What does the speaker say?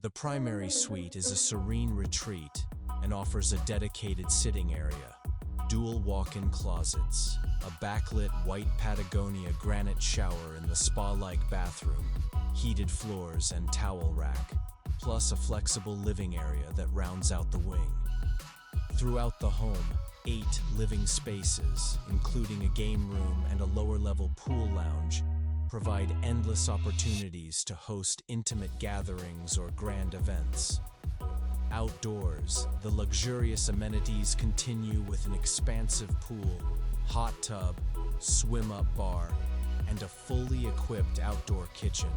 The primary suite is a serene retreat and offers a dedicated sitting area, dual walk-in closets, a backlit white Patagonia granite shower in the spa-like bathroom, heated floors and towel rack, plus a flexible living area that rounds out the wing. Throughout the home, 8 living spaces, including a game room and a lower-level pool lounge, provide endless opportunities to host intimate gatherings or grand events. Outdoors, the luxurious amenities continue with an expansive pool, hot tub, swim-up bar, and a fully equipped outdoor kitchen.